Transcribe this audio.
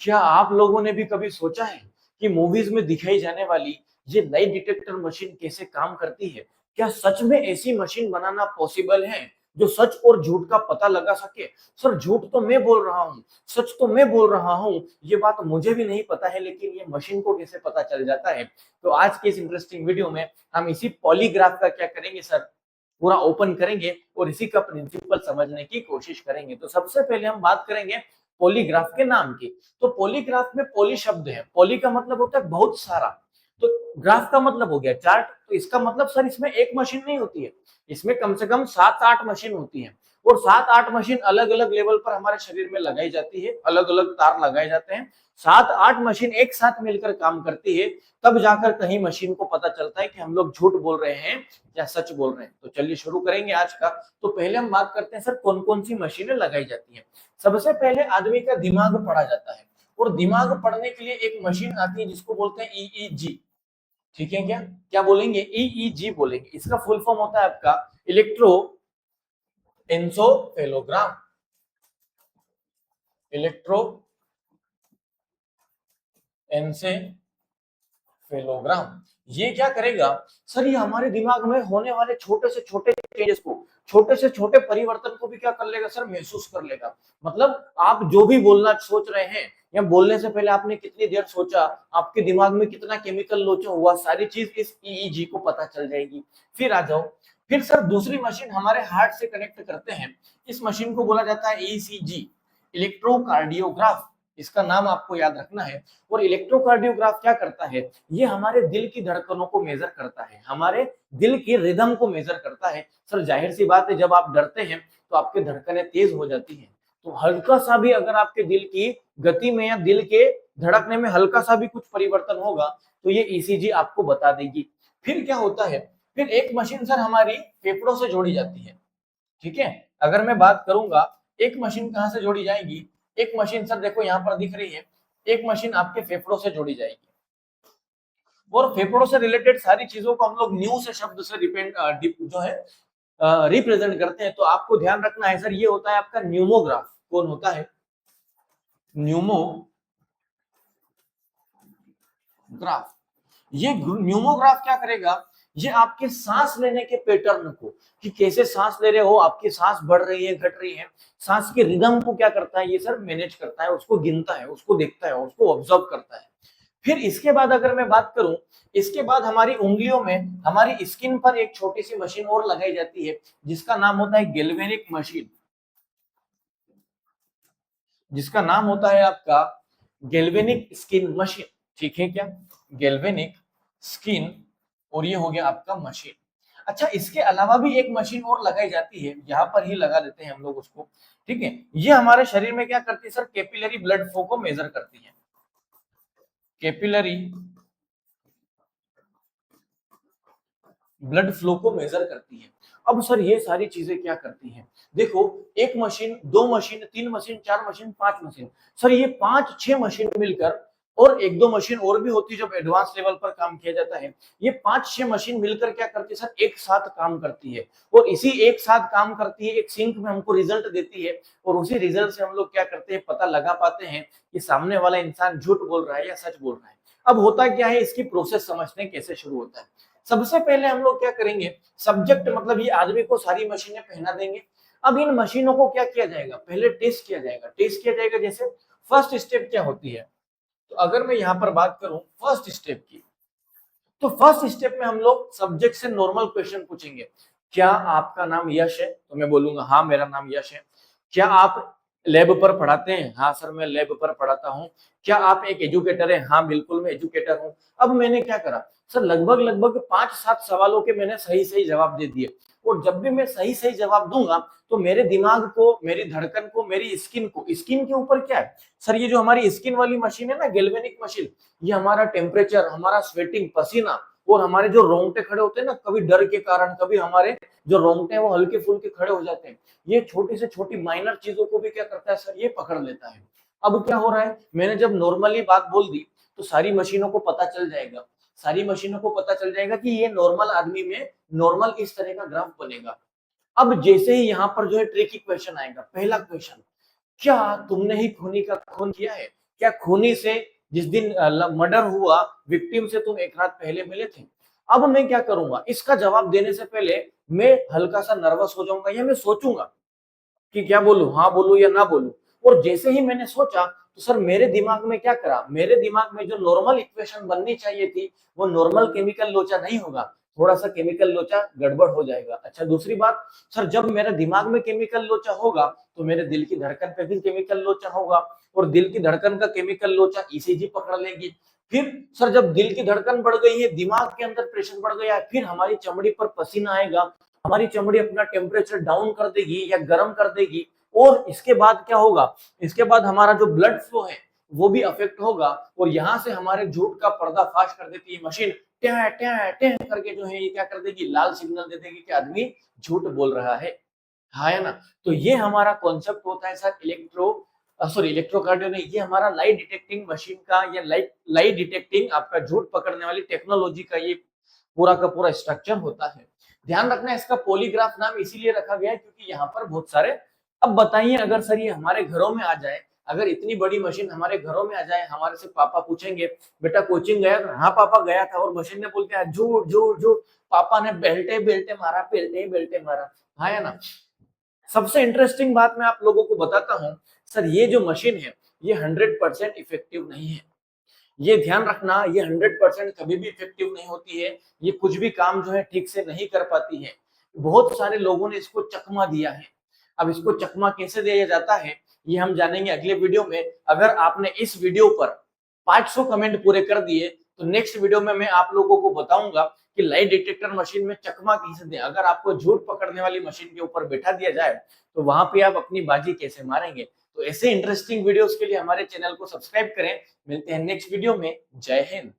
क्या आप लोगों ने भी कभी सोचा है कि मूवीज में दिखाई जाने वाली ये नई डिटेक्टर मशीन कैसे काम करती है? क्या सच में ऐसी मशीन बनाना पॉसिबल है जो सच और झूठ का पता लगा सके? सर झूठ तो मैं बोल रहा हूँ, सच तो मैं बोल रहा हूँ, ये बात मुझे भी नहीं पता है, लेकिन ये मशीन को कैसे पता चल जाता है? तो आज के इस इंटरेस्टिंग वीडियो में हम इसी पॉलीग्राफ का क्या करेंगे सर, पूरा ओपन करेंगे और इसी का प्रिंसिपल समझने की कोशिश करेंगे। तो सबसे पहले हम बात करेंगे पॉलीग्राफ के नाम की। तो पॉलीग्राफ में पॉली शब्द है, पॉली का मतलब होता है बहुत सारा, तो ग्राफ का मतलब हो गया चार्ट। तो इसका मतलब सर इसमें एक मशीन नहीं होती है, इसमें कम से कम 7-8 मशीन होती है, और 7-8 मशीन अलग अलग लेवल पर हमारे शरीर में लगाई जाती है, अलग अलग तार लगाए जाते हैं। 7-8 मशीन एक साथ मिलकर काम करती है, तब जाकर कहीं मशीन को पता चलता है कि हम लोग झूठ बोल रहे हैं या सच बोल रहे हैं। तो चलिए शुरू करेंगे आज का। तो पहले हम बात करते हैं सर कौन कौन सी मशीनें लगाई जाती हैं। सबसे पहले आदमी का दिमाग पढ़ा जाता है, और दिमाग पढ़ने के लिए एक मशीन आती है जिसको बोलते हैं ईईजी। ठीक है, क्या क्या बोलेंगे? ईईजी बोलेंगे। इसका फुल फॉर्म होता है आपका इलेक्ट्रो एन्सेफेलोग्राम। इलेक्ट्रो एन्सेफेलोग्राम ये क्या करेगा सर, ये हमारे दिमाग में होने वाले छोटे से छोटे चेंजेस को, छोटे से छोटे परिवर्तन को भी क्या कर लेगा सर, महसूस कर लेगा। मतलब आप जो भी बोलना सोच रहे हैं या बोलने से पहले आपने कितनी देर सोचा, आपके दिमाग में कितना केमिकल लोचा हुआ, सारी चीज इस ईईजी को पता चल जाएगी। फिर आ जाओ, फिर सर दूसरी मशीन हमारे हार्ट से कनेक्ट करते हैं, इस मशीन को बोला जाता है ईसीजी, इलेक्ट्रोकार्डियोग्राफ। इसका नाम आपको याद रखना है। और इलेक्ट्रोकार्डियोग्राफ क्या करता है, ये हमारे दिल की धड़कनों को मेजर करता है, हमारे दिल की रिदम को मेजर करता है। सर जाहिर सी बात है, जब आप डरते हैं तो आपकी धड़कनें तेज हो जाती हैं, तो हल्का सा भी अगर आपके दिल की गति में या दिल के धड़कने में हल्का सा भी कुछ परिवर्तन होगा तो ये ईसीजी आपको बता देगी। फिर क्या होता है, फिर एक मशीन सर हमारी फेफड़ों से जोड़ी जाती है। ठीक है, अगर मैं बात करूंगा एक मशीन कहां से जोड़ी जाएगी, एक मशीन सर देखो यहां पर दिख रही है, एक मशीन आपके फेफड़ों से जोड़ी जाएगी। और फेफड़ों से रिलेटेड सारी चीजों को हम लोग न्यू से शब्द से जो है रिप्रेजेंट करते हैं। तो आपको ध्यान रखना है सर, ये होता है आपका न्यूमोग्राफ। कौन होता है? न्यूमोग्राफ। ये न्यूमोग्राफ क्या करेगा, ये आपके सांस लेने के पैटर्न को, कि कैसे सांस ले रहे हो, आपकी सांस बढ़ रही है घट रही है, सांस के रिदम को क्या करता है, ये सर मैनेज करता है, उसको गिनता है, उसको देखता है, उसको ऑब्जर्व करता है। फिर इसके बाद अगर मैं बात करूं, इसके बाद हमारी उंगलियों में, हमारी स्किन पर एक छोटी सी मशीन और लगाई जाती है जिसका नाम होता है गैल्वेनिक मशीन, जिसका नाम होता है आपका गैल्वेनिक स्किन मशीन। ठीक है, क्या गैल्वेनिक स्किन, और ये हो गया आपका मशीन। अच्छा, इसके अलावा भी एक मशीन और लगाई जाती है, यहाँ पर ही लगा देते हैं हम लोग उसको। ठीक है, ये हमारे शरीर में क्या करती है सर, कैपिलरी ब्लड फ्लो को मेजर करती है। कैपिलरी ब्लड फ्लो को मेजर करती है। अब सर ये सारी चीजें क्या करती हैं, देखो, एक मशीन, दो मशीन, तीन मशीन, चार मशीन, पांच मशीन, सर ये 5-6 मशीन मिलकर, और एक दो मशीन और भी होती है जब एडवांस लेवल पर काम किया जाता है, ये 5-6 मशीन मिलकर क्या करती है सर, एक साथ काम करती है। और इसी एक साथ काम करती है, एक सिंक में हमको रिजल्ट देती है, और उसी रिजल्ट से हम लोग क्या करते हैं, पता लगा पाते हैं कि सामने वाला इंसान झूठ बोल रहा है या सच बोल रहा है। अब होता क्या है, इसकी प्रोसेस समझते हैं कैसे शुरू होता है। सबसे पहले हम लोग क्या करेंगे, सब्जेक्ट मतलब ये आदमी को सारी मशीनें पहना देंगे। अब इन मशीनों को क्या किया जाएगा, पहले टेस्ट किया जाएगा। टेस्ट किया जाएगा जैसे, फर्स्ट स्टेप क्या होती है, तो अगर मैं यहाँ पर बात करूं फर्स्ट स्टेप की, तो फर्स्ट स्टेप में हम लोग सब्जेक्ट से नॉर्मल क्वेश्चन पूछेंगे। क्या आपका नाम यश है? तो मैं बोलूंगा हाँ मेरा नाम यश है। क्या आप लैब पर पढ़ाते हैं? हाँ सर मैं लैब पर पढ़ाता हूँ। क्या आप एक एजुकेटर है? हाँ बिल्कुल मैं एजुकेटर हूँ। अब मैंने क्या करा सर, लगभग लगभग 5-7 सवालों के मैंने सही सही जवाब दे दिए। और जब भी मैं सही सही जवाब दूंगा तो मेरे दिमाग को, मेरी धड़कन को, मेरी स्किन को, स्किन के ऊपर क्या है सर, ये जो हमारी स्किन वाली मशीन है ना, गैल्वेनिक मशीन, ये हमारा टेम्परेचर, हमारा स्वेटिंग, पसीना, और हमारे जो रोंगटे खड़े होते हैं ना, कभी डर के कारण, कभी हमारे जो रोंगटे हैं वो हल्के फुल्के खड़े हो जाते हैं, ये छोटी से छोटी माइनर चीजों को भी क्या करता है सर, ये पकड़ लेता है। अब क्या हो रहा है, मैंने जब नॉर्मली बात बोल दी तो सारी मशीनों को पता चल जाएगा, सारी मशीनों को पता चल जाएगा कि ये नॉर्मल आदमी में नॉर्मल इस तरह का ग्राफ बनेगा। अब जैसे ही यहाँ पर जो है ट्रिकी क्वेश्चन आएगा, पहला क्वेश्चन, क्या तुमने ही खूनी का खून किया है? क्या खूनी से जिस दिन मर्डर हुआ विक्टिम से तुम एक रात पहले मिले थे? अब मैं क्या करूंगा, इसका जवाब देने से पहले मैं हल्का सा नर्वस हो जाऊंगा या मैं सोचूंगा कि क्या बोलूं, हाँ बोलूं या ना बोलूं। और जैसे ही मैंने सोचा तो सर मेरे दिमाग में क्या करा, मेरे दिमाग में जो नॉर्मल इक्वेशन बननी चाहिए थी वो नॉर्मल केमिकल लोचा नहीं होगा, थोड़ा सा केमिकल लोचा गड़बड़ हो जाएगा। अच्छा दूसरी बात, सर जब मेरे दिमाग में केमिकल लोचा होगा तो मेरे दिल की धड़कन पे भी केमिकल लोचा होगा, और दिल की धड़कन का केमिकल लोचा ईसीजी पकड़ लेगी। फिर सर जब दिल की धड़कन बढ़ गई है, दिमाग के अंदर प्रेशर बढ़ गया है, फिर हमारी चमड़ी पर पसीना आएगा, हमारी चमड़ी अपना टेम्परेचर डाउन कर देगी या गर्म कर देगी। और इसके बाद क्या होगा, इसके बाद हमारा जो ब्लड फ्लो है वो भी अफेक्ट होगा, और यहाँ से हमारे झूठ का पर्दाफाश कर देती है मशीन, ट्या ट्या ट्या करके जो है ये क्या कर देगी, लाल सिग्नल दे देगी कि आदमी झूठ बोल रहा है। हाँ है ना। तो ये हमारा कॉन्सेप्ट होता है सर इलेक्ट्रोकार्डियो नहीं, ये हमारा लाई डिटेक्टिंग मशीन का या लाई डिटेक्टिंग आपका झूठ पकड़ने वाली टेक्नोलॉजी का ये पूरा का पूरा स्ट्रक्चर होता है। ध्यान रखना इसका पॉलीग्राफ नाम इसीलिए रखा गया है क्योंकि यहाँ पर बहुत सारे, अब बताइए अगर सर ये हमारे घरों में आ जाए, अगर इतनी बड़ी मशीन हमारे घरों में आ जाए, हमारे से पापा पूछेंगे बेटा कोचिंग गया था? हाँ पापा गया था, और मशीन ने बोलते हैं झूठ झूठ झूठ, पापा ने बेल्टे बेल्टे मारा, बेल्टे बेल्टे मारा। हाँ है ना। सबसे इंटरेस्टिंग बात मैं आप लोगों को बताता हूँ, सर ये जो मशीन है ये 100% इफेक्टिव नहीं है। ये ध्यान रखना, ये 100% कभी भी इफेक्टिव नहीं होती है, ये कुछ भी काम जो है ठीक से नहीं कर पाती है। बहुत सारे लोगों ने इसको चकमा दिया है। अब इसको चकमा कैसे दिया जाता है ये हम जानेंगे अगले वीडियो में। अगर आपने इस वीडियो पर 500 कमेंट पूरे कर दिए तो नेक्स्ट वीडियो में मैं आप लोगों को बताऊंगा कि लाई डिटेक्टर मशीन में चकमा कैसे दें। अगर आपको झूठ पकड़ने वाली मशीन के ऊपर बैठा दिया जाए तो वहां पे आप अपनी बाजी कैसे मारेंगे। तो ऐसे इंटरेस्टिंग वीडियोस के लिए हमारे चैनल को सब्सक्राइब करें। मिलते हैं नेक्स्ट वीडियो में। जय हिंद।